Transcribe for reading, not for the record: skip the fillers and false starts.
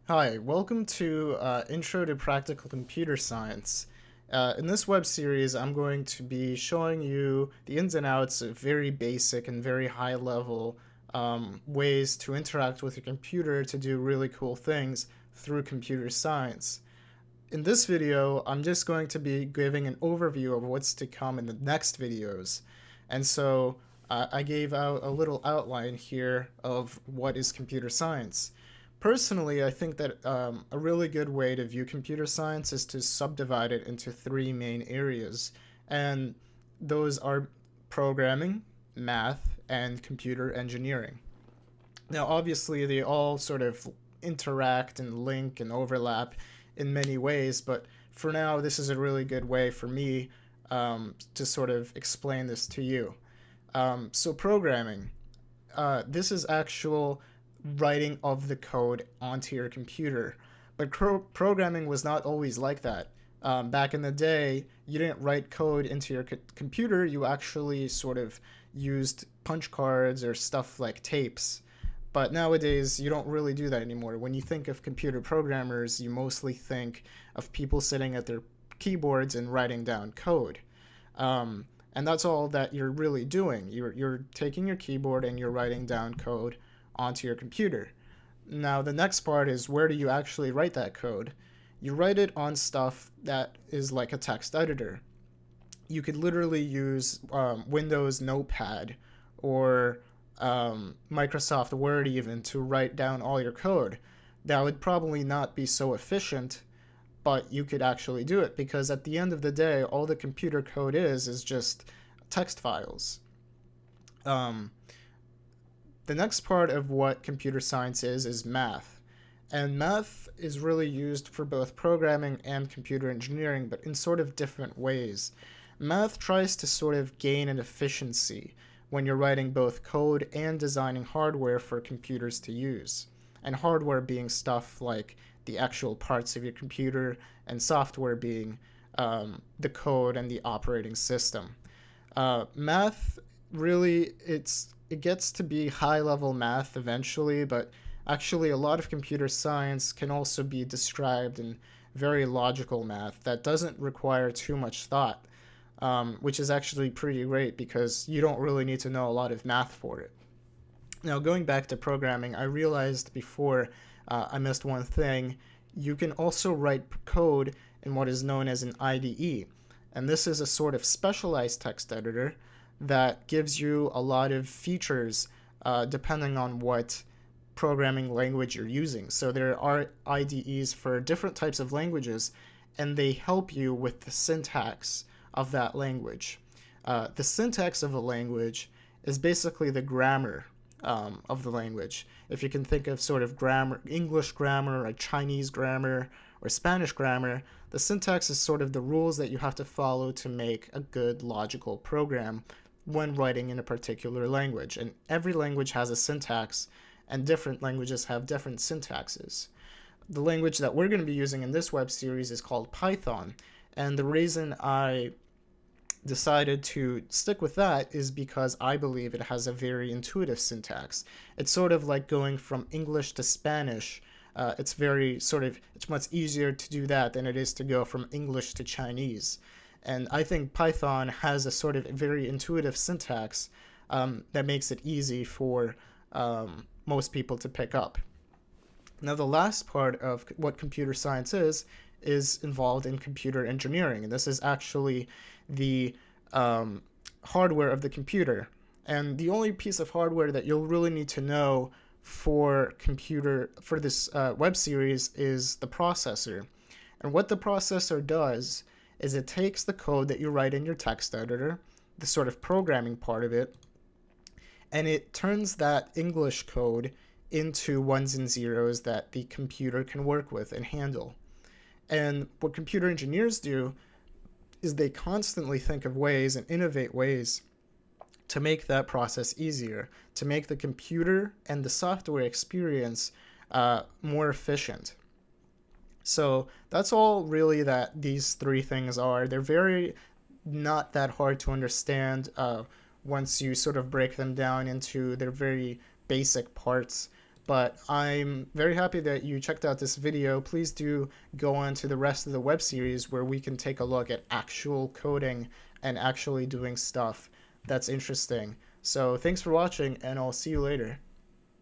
Hi, welcome to Intro to Practical Computer Science. In this web series, I'm going to be showing you the ins and outs of very basic and very high level ways to interact with your computer to do really cool things through computer science. In this video, I'm just going to be giving an overview of what's to come in the next videos. And so I gave out a little outline here of what is computer science. Personally, I think that a really good way to view computer science is to subdivide it into three main areas, and those are programming, math, and computer engineering. Now, obviously, they all sort of interact and link and overlap in many ways, but for now, this is a really good way for me to sort of explain this to you. So, programming. This is actual writing of the code onto your computer. But programming was not always like that. Back in the day, you didn't write code into your computer, you actually sort of used punch cards or stuff like tapes. But nowadays, you don't really do that anymore. When you think of computer programmers, you mostly think of people sitting at their keyboards and writing down code. And that's all that you're really doing. You're taking your keyboard and you're writing down code onto your computer. Now, the next part is, where do you actually write that code? You write it on stuff that is like a text editor. You could literally use Windows Notepad or Microsoft Word even to write down all your code. That would probably not be so efficient, but you could actually do it, because at the end of the day, all the computer code is just text files. The next part of what computer science is math. And math is really used for both programming and computer engineering, but in sort of different ways. Math tries to sort of gain an efficiency when you're writing both code and designing hardware for computers to use. And hardware being stuff like the actual parts of your computer, and software being the code and the operating system. Math really, it gets to be high level math eventually, but actually a lot of computer science can also be described in very logical math that doesn't require too much thought, which is actually pretty great because you don't really need to know a lot of math for it. Now, going back to programming, I realized before I missed one thing. You can also write code in what is known as an IDE, and this is a sort of specialized text editor that gives you a lot of features depending on what programming language you're using. So there are IDEs for different types of languages, and they help you with the syntax of that language. The syntax of a language is basically the grammar of the language. If you can think of sort of grammar, English grammar, or Chinese grammar, or Spanish grammar, the syntax is sort of the rules that you have to follow to make a good logical program when writing in a particular language. And every language has a syntax, and different languages have different syntaxes. The language that we're going to be using in this web series is called Python, and the reason I decided to stick with that is because I believe it has a very intuitive syntax. It's sort of like going from English to Spanish. It's much easier to do that than it is to go from English to Chinese. And I think Python has a sort of very intuitive syntax that makes it easy for most people to pick up. Now, the last part of what computer science is involved in computer engineering, and this is actually the hardware of the computer. And the only piece of hardware that you'll really need to know for this web series is the processor. And what the processor does is it takes the code that you write in your text editor, the sort of programming part of it, and it turns that English code into ones and zeros that the computer can work with and handle. And what computer engineers do is they constantly think of ways and innovate ways to make that process easier, to make the computer and the software experience more efficient. So that's all really that these three things are. They're very not that hard to understand once you sort of break them down into their very basic parts. But I'm very happy that you checked out this video. Please do go on to the rest of the web series where we can take a look at actual coding and actually doing stuff that's interesting. So thanks for watching, and I'll see you later.